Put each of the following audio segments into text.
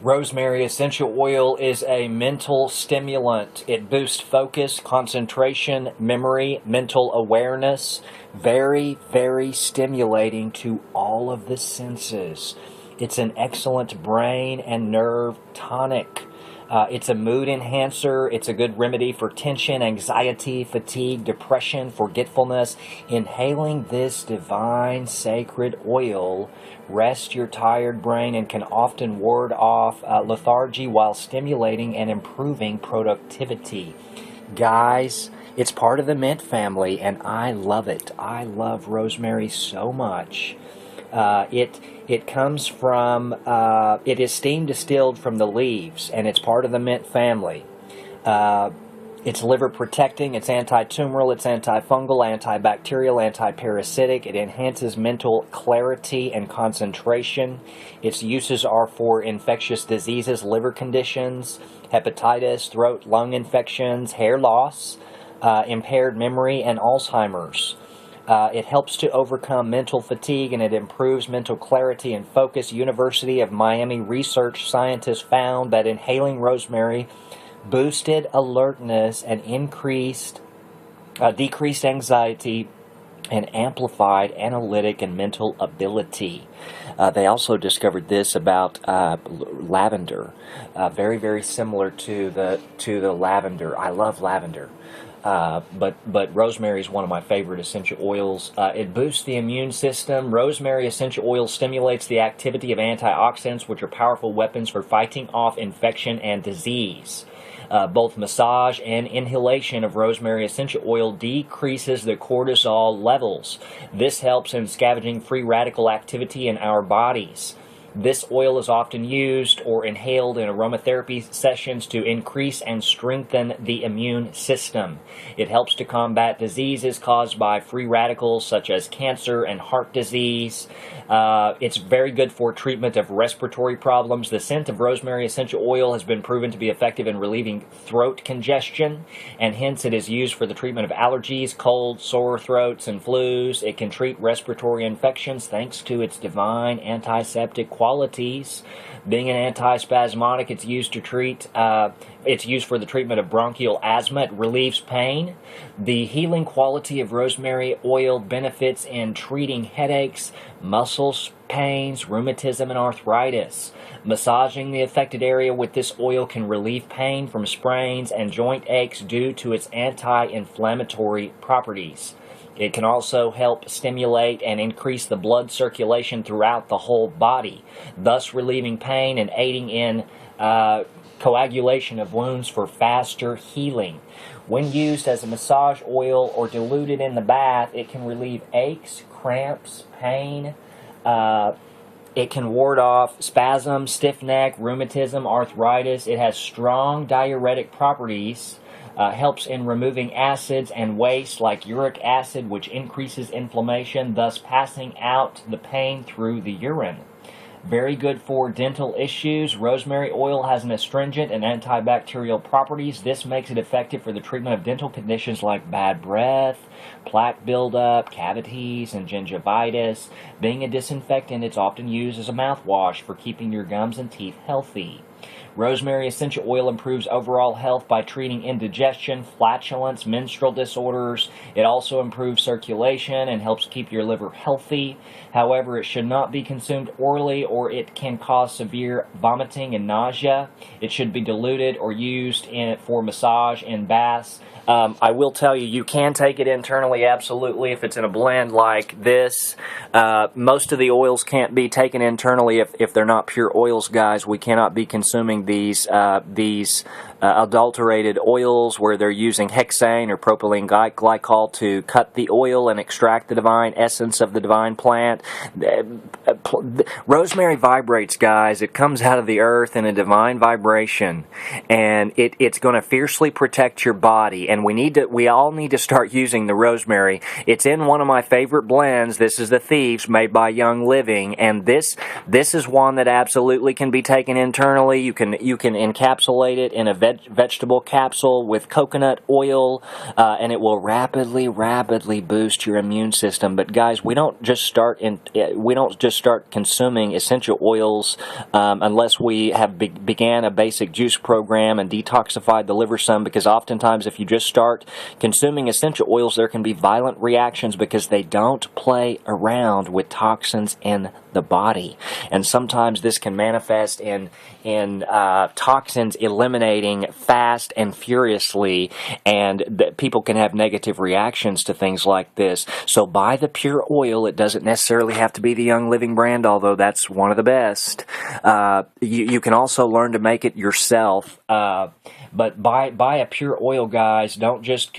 Rosemary essential oil is a mental stimulant. It boosts focus, concentration, memory, mental awareness. Very, very stimulating to all of the senses. It's an excellent brain and nerve tonic. It's a mood enhancer. It's a good remedy for tension, anxiety, fatigue, depression, forgetfulness. Inhaling this divine sacred oil rests your tired brain and can often ward off lethargy while stimulating and improving productivity. Guys, it's part of the mint family, and I love it. I love rosemary so much. It comes from, it is steam distilled from the leaves, and it's part of the mint family. It's liver protecting, it's anti-tumoral, it's antifungal, antibacterial, anti-parasitic. It enhances mental clarity and concentration. Its uses are for infectious diseases, liver conditions, hepatitis, throat, lung infections, hair loss, impaired memory, and Alzheimer's. It helps to overcome mental fatigue, and it improves mental clarity and focus. University of Miami research scientists found that inhaling rosemary boosted alertness and decreased anxiety and amplified analytic and mental ability. They also discovered this about lavender, very, very similar to the lavender. I love lavender. But rosemary is one of my favorite essential oils. It boosts the immune system. Rosemary essential oil stimulates the activity of antioxidants, which are powerful weapons for fighting off infection and disease. Both massage and inhalation of rosemary essential oil decreases the cortisol levels. This helps in scavenging free radical activity in our bodies. This oil is often used or inhaled in aromatherapy sessions to increase and strengthen the immune system. It helps to combat diseases caused by free radicals such as cancer and heart disease. It's very good for treatment of respiratory problems. The scent of rosemary essential oil has been proven to be effective in relieving throat congestion, and hence it is used for the treatment of allergies, colds, sore throats, and flus. It can treat respiratory infections thanks to its divine antiseptic qualities. Being an antispasmodic, it's used to treat. It's used for the treatment of bronchial asthma. It relieves pain. The healing quality of rosemary oil benefits in treating headaches, muscle pains, rheumatism, and arthritis. Massaging the affected area with this oil can relieve pain from sprains and joint aches due to its anti-inflammatory properties. It can also help stimulate and increase the blood circulation throughout the whole body, thus relieving pain and aiding in coagulation of wounds for faster healing. When used as a massage oil or diluted in the bath, it can relieve aches, cramps, pain. It can ward off spasms, stiff neck, rheumatism, arthritis. It has strong diuretic properties. Helps in removing acids and waste like uric acid, which increases inflammation, thus passing out the pain through the urine. Very good for dental issues. Rosemary oil has an astringent and antibacterial properties. This makes it effective for the treatment of dental conditions like bad breath, plaque buildup, cavities, and gingivitis. Being a disinfectant, it's often used as a mouthwash for keeping your gums and teeth healthy. Rosemary essential oil improves overall health by treating indigestion, flatulence, menstrual disorders. It also improves circulation and helps keep your liver healthy. However, it should not be consumed orally or it can cause severe vomiting and nausea. It should be diluted or used for massage in baths. I will tell you, you can take it internally, absolutely, if it's in a blend like this. Most of the oils can't be taken internally if they're not pure oils, guys. We cannot be consuming these adulterated oils where they're using hexane or propylene glycol to cut the oil and extract the divine essence of the divine plant. Rosemary vibrates, guys. It comes out of the earth in a divine vibration, and it's going to fiercely protect your body. And we all need to start using the rosemary. It's in one of my favorite blends. This is the Thieves, made by Young Living, and this is one that absolutely can be taken internally. quickly. You can encapsulate it in a vegetable capsule with coconut oil, and it will rapidly boost your immune system. But guys, we don't just start consuming essential oils unless we have began a basic juice program and detoxified the liver some, because oftentimes if you just start consuming essential oils, there can be violent reactions because they don't play around with toxins in the body. And sometimes this can manifest in toxins eliminating fast and furiously, and people can have negative reactions to things like this. So buy the pure oil. It doesn't necessarily have to be the Young Living brand, although that's one of the best. You can also learn to make it yourself. But buy a pure oil, guys. Don't just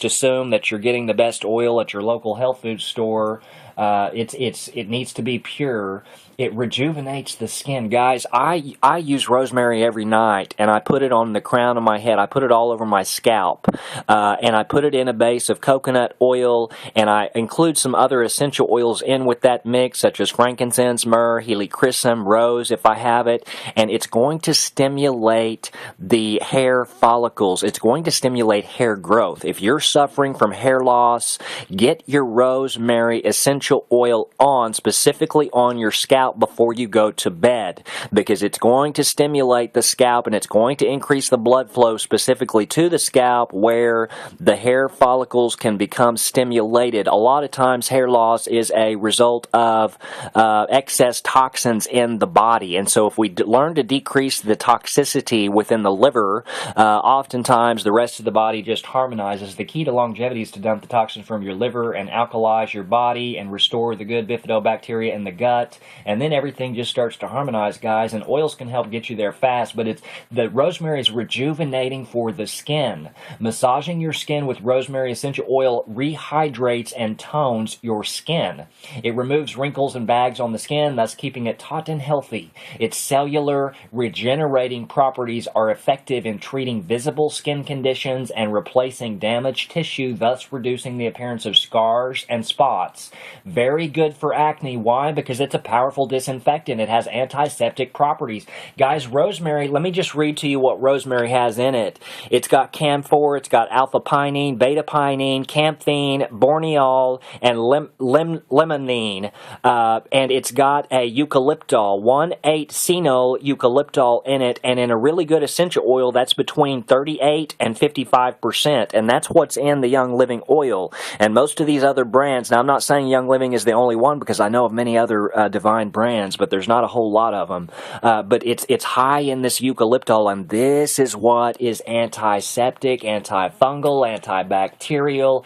assume that you're getting the best oil at your local health food store. It needs to be pure. It rejuvenates the skin. Guys, I use rosemary every night, and I put it on the crown of my head. I put it all over my scalp, and I put it in a base of coconut oil, and I include some other essential oils in with that mix, such as frankincense, myrrh, helichrysum, rose, if I have it, and it's going to stimulate the hair follicles. It's going to stimulate hair growth. If you're suffering from hair loss, get your rosemary essential oil on, specifically on your scalp, before you go to bed, because it's going to stimulate the scalp and it's going to increase the blood flow specifically to the scalp where the hair follicles can become stimulated. A lot of times hair loss is a result of excess toxins in the body, and so if we learn to decrease the toxicity within the liver, oftentimes the rest of the body just harmonizes. The key to longevity is to dump the toxins from your liver and alkalize your body and restore the good bifidobacteria in the gut, and then everything just starts to harmonize, guys. And oils can help get you there fast, but the rosemary is rejuvenating for the skin. Massaging your skin with rosemary essential oil rehydrates and tones your skin. It removes wrinkles and bags on the skin, thus keeping it taut and healthy. Its cellular regenerating properties are effective in treating visible skin conditions and replacing damaged tissue, thus reducing the appearance of scars and spots. Very good for acne. Why? Because it's a powerful disinfectant. It has antiseptic properties. Guys, rosemary, let me just read to you what rosemary has in it. It's got camphor, it's got alpha-pinene, beta-pinene, camphene, borneol, and limonene. And it's got a eucalyptol, 1,8-cenol eucalyptol in it, and in a really good essential oil, that's between 38 and 55%, and that's what's in the Young Living oil. And most of these other brands, now I'm not saying Young Living is the only one, because I know of many other Divine brands, but there's not a whole lot of them. But it's high in this eucalyptol, and this is what is antiseptic, antifungal, antibacterial.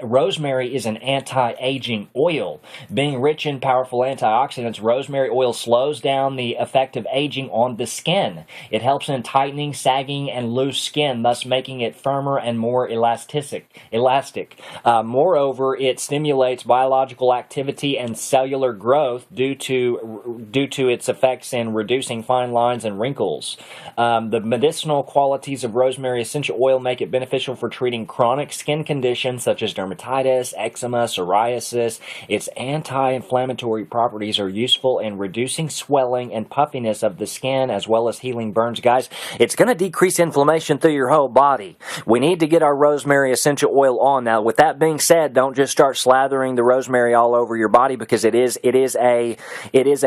Rosemary is an anti-aging oil. Being rich in powerful antioxidants, rosemary oil slows down the effect of aging on the skin. It helps in tightening, sagging, and loose skin, thus making it firmer and more elastic. Moreover, it stimulates biological activity and cellular growth due to its effects in reducing fine lines and wrinkles. The medicinal qualities of rosemary essential oil make it beneficial for treating chronic skin conditions such as dermatitis, eczema, psoriasis. Its anti-inflammatory properties are useful in reducing swelling and puffiness of the skin, as well as healing burns. Guys, it's going to decrease inflammation through your whole body. We need to get our rosemary essential oil on. Now, with that being said, don't just start slathering the rosemary all over your body, because it is a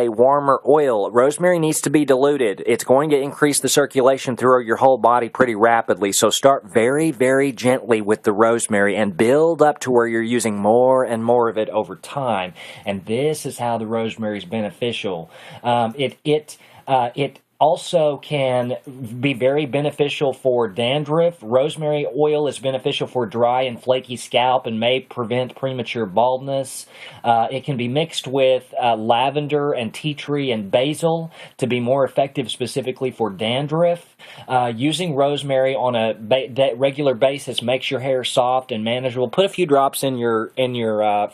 warmer oil. Rosemary needs to be diluted. It's going to increase the circulation through your whole body pretty rapidly. So start very, very gently with the rosemary and build up to where you're using more and more of it over time. And this is how the rosemary is beneficial. It also can be very beneficial for dandruff. Rosemary oil is beneficial for dry and flaky scalp and may prevent premature baldness. It can be mixed with lavender and tea tree and basil to be more effective specifically for dandruff. Using rosemary on a regular basis makes your hair soft and manageable. Put a few drops in your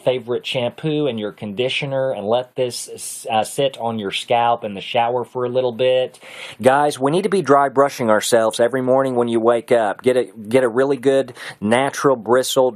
favorite shampoo and your conditioner, and let this sit on your scalp in the shower for a little bit. it. Guys, we need to be dry brushing ourselves every morning when you wake up. Get a really good natural bristle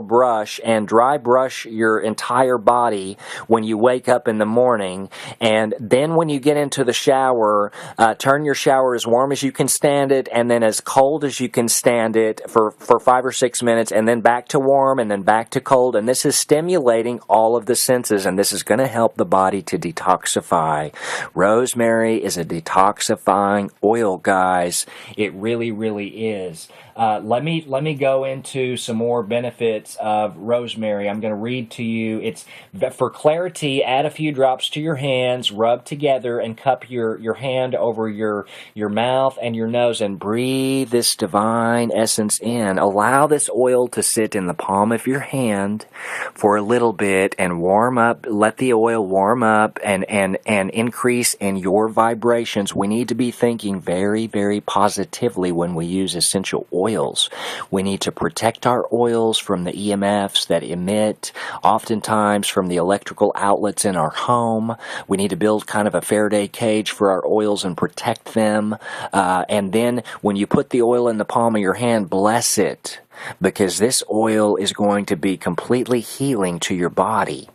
brush and dry brush your entire body when you wake up in the morning. And then when you get into the shower, turn your shower as warm as you can stand it, and then as cold as you can stand it for 5 or 6 minutes, and then back to warm, and then back to cold. And this is stimulating all of the senses, and this is going to help the body to detoxify. Rosemary is a detoxifying oil, guys. It really, really is. Let me go into some more benefits of rosemary. I'm going to read to you. It's for clarity. Add a few drops to your hands, rub together, and cup your hand over your mouth and your nose, and breathe this divine essence in. Allow this oil to sit in the palm of your hand for a little bit and warm up. Let the oil warm up and increase in your vibrations. We need to be thinking very, very positively when we use essential oils. We need to protect our oils from the EMFs that emit, oftentimes from the electrical outlets in our home. We need to build kind of a Faraday cage for our oils and protect them. And then when you put the oil in the palm of your hand, bless it, because this oil is going to be completely healing to your body.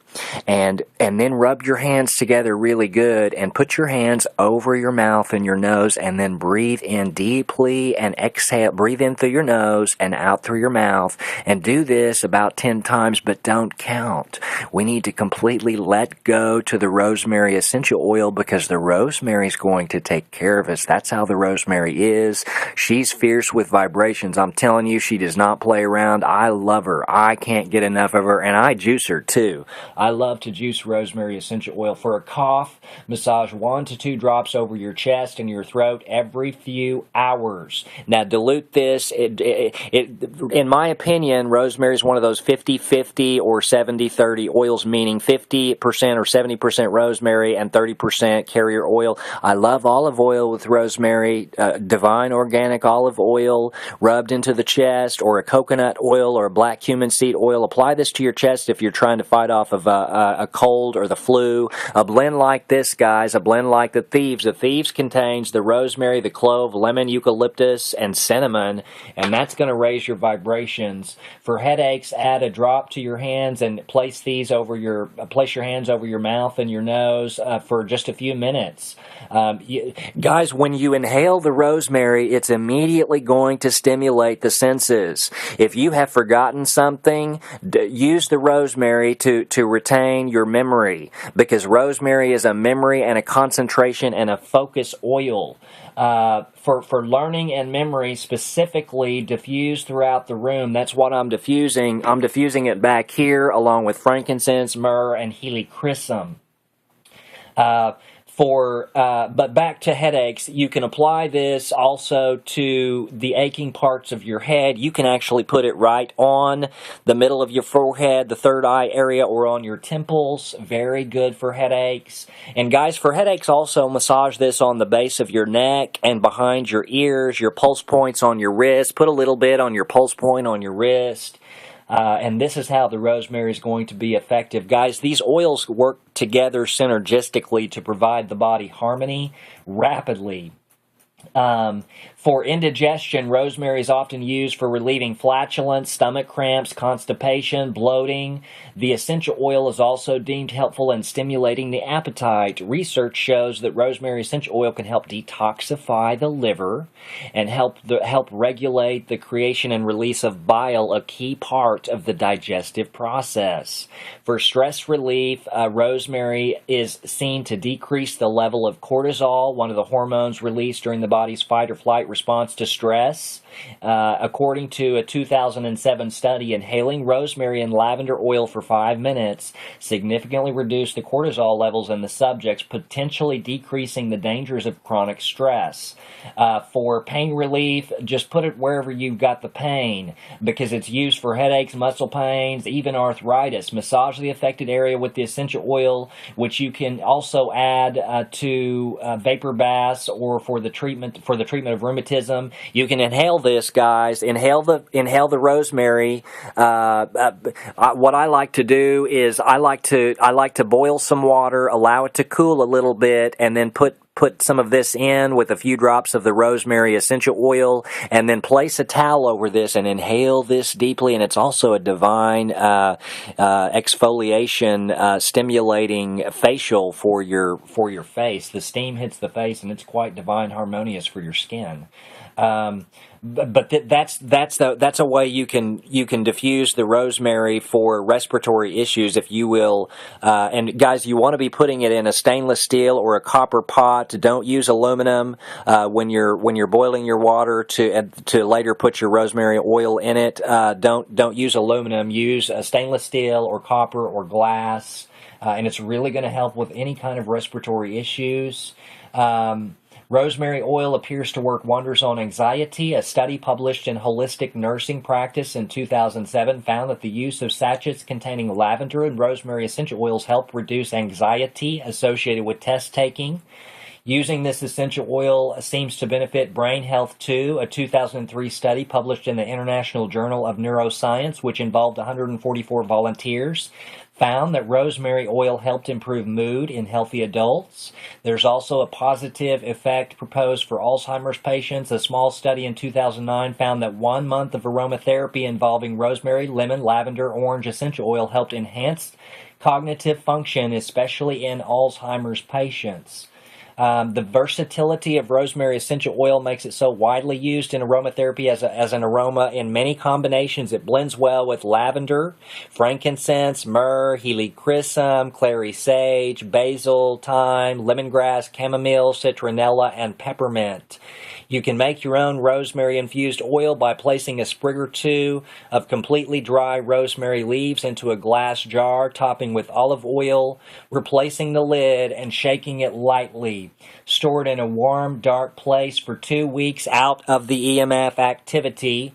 And then rub your hands together really good and put your hands over your mouth and your nose, and then breathe in deeply and exhale. Breathe in through your nose and out through your mouth, and do this about 10 times, but don't count. We need to completely let go to the rosemary essential oil, because the rosemary is going to take care of us. That's how the rosemary is. She's fierce with vibrations. I'm telling you, she does not play around. I love her. I can't get enough of her, and I juice her too. I love to juice rosemary essential oil. For a cough, massage 1 to 2 drops over your chest and your throat every few hours. Now, dilute this. In my opinion, rosemary is one of those 50-50 or 70-30 oils, meaning 50% or 70% rosemary and 30% carrier oil. I love olive oil with rosemary, divine organic olive oil rubbed into the chest, or a coconut oil or a black cumin seed oil. Apply this to your chest if you're trying to fight off of a cold or the flu. A blend like this, guys, a blend like the Thieves. The Thieves contains the rosemary, the clove, lemon, eucalyptus, and cinnamon, and that's going to raise your vibrations. For headaches, add a drop to your hands and place your hands over your mouth and your nose for just a few minutes. Guys, when you inhale the rosemary, it's immediately going to stimulate the senses. If you have forgotten something, use the rosemary to retain your memory, because rosemary is a memory and a concentration and a focus oil. For learning and memory, specifically diffused throughout the room. That's what I'm diffusing. I'm diffusing it back here along with frankincense, myrrh, and helichrysum. But back to headaches, you can apply this also to the aching parts of your head. You can actually put it right on the middle of your forehead, the third eye area, or on your temples. Very good for headaches. And guys, for headaches also, massage this on the base of your neck and behind your ears, your pulse points on your wrist. Put a little bit on your pulse point on your wrist. And this is how the rosemary is going to be effective. Guys, these oils work together synergistically to provide the body harmony rapidly. For indigestion, rosemary is often used for relieving flatulence, stomach cramps, constipation, bloating. The essential oil is also deemed helpful in stimulating the appetite. Research shows that rosemary essential oil can help detoxify the liver and help regulate the creation and release of bile, a key part of the digestive process. For stress relief, rosemary is seen to decrease the level of cortisol, one of the hormones released during the body's fight or flight response to stress. According to a 2007 study, inhaling rosemary and lavender oil for 5 minutes significantly reduced the cortisol levels in the subjects, potentially decreasing the dangers of chronic stress. For pain relief, just put it wherever you've got the pain, because it's used for headaches, muscle pains, even arthritis. Massage the affected area with the essential oil, which you can also add to vapor baths or for the treatment for the treatment of rheumatism. You can inhale this, guys. Inhale the rosemary. What I like to do is I like to boil some water, allow it to cool a little bit, and then put some of this in with a few drops of the rosemary essential oil, and then place a towel over this and inhale this deeply. And it's also a divine exfoliation, stimulating facial for your face. The steam hits the face, and it's quite divine, harmonious for your skin. But that's a way you can diffuse the rosemary for respiratory issues, if you will. And guys, you want to be putting it in a stainless steel or a copper pot. Don't use aluminum when you're boiling your water to later put your rosemary oil in it. Don't use aluminum. Use a stainless steel or copper or glass, and it's really going to help with any kind of respiratory issues. Rosemary oil appears to work wonders on anxiety. A study published in Holistic Nursing Practice in 2007 found that the use of sachets containing lavender and rosemary essential oils help reduce anxiety associated with test taking. Using this essential oil seems to benefit brain health too. A 2003 study published in the International Journal of Neuroscience, which involved 144 volunteers, found that rosemary oil helped improve mood in healthy adults. There's also a positive effect proposed for Alzheimer's patients. A small study in 2009 found that 1 month of aromatherapy involving rosemary, lemon, lavender, orange essential oil helped enhance cognitive function, especially in Alzheimer's patients. The versatility of rosemary essential oil makes it so widely used in aromatherapy as an aroma in many combinations. It blends well with lavender, frankincense, myrrh, helichrysum, clary sage, basil, thyme, lemongrass, chamomile, citronella, and peppermint. You can make your own rosemary-infused oil by placing a sprig or two of completely dry rosemary leaves into a glass jar, topping with olive oil, replacing the lid, and shaking it lightly. Store it in a warm, dark place for 2 weeks out of the EMF activity.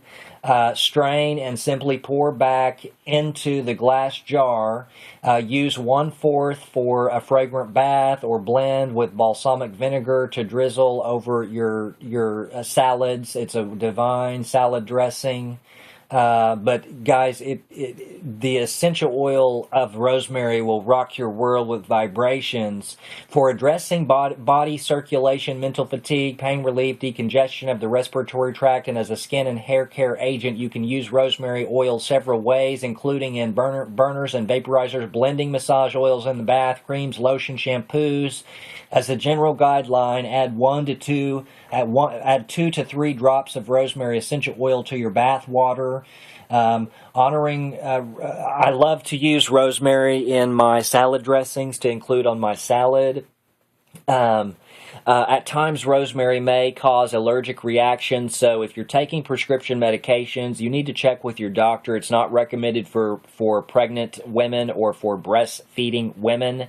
Strain and simply pour back into the glass jar. Use 1/4 for a fragrant bath, or blend with balsamic vinegar to drizzle over your salads. It's a divine salad dressing. But guys, the essential oil of rosemary will rock your world with vibrations. For addressing body circulation, mental fatigue, pain relief, decongestion of the respiratory tract, and as a skin and hair care agent, you can use rosemary oil several ways, including in burners and vaporizers, blending massage oils in the bath, creams, lotion, shampoos. As a general guideline, add 2 to 3 drops of rosemary essential oil to your bath water. I love to use rosemary in my salad dressings to include on my salad. At times, rosemary may cause allergic reactions, so if you're taking prescription medications, you need to check with your doctor. It's not recommended for pregnant women or for breastfeeding women,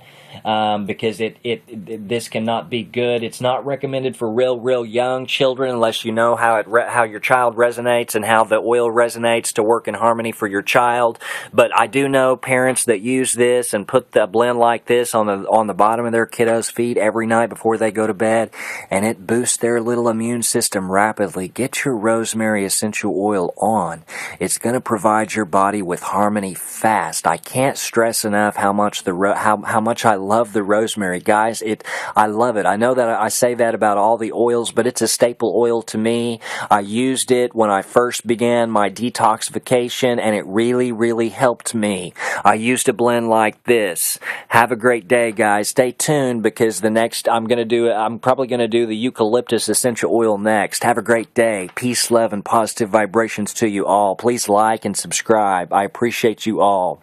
because this cannot be good. It's not recommended for real young children unless you know how your child resonates and how the oil resonates to work in harmony for your child. But I do know parents that use this and put the blend like this on the bottom of their kiddos' feet every night before they go to bed, and it boosts their little immune system rapidly. Get your rosemary essential oil on. It's going to provide your body with harmony fast. I can't stress enough how much how much I love the rosemary, guys. I love it. I know that I say that about all the oils, but it's a staple oil to me. I used it when I first began my detoxification, and it really helped me. I used a blend like this. Have a great day, guys. Stay tuned, because the next I'm probably going to do the eucalyptus essential oil next. Have a great day. Peace, love, and positive vibrations to you all. Please like and subscribe. I appreciate you all.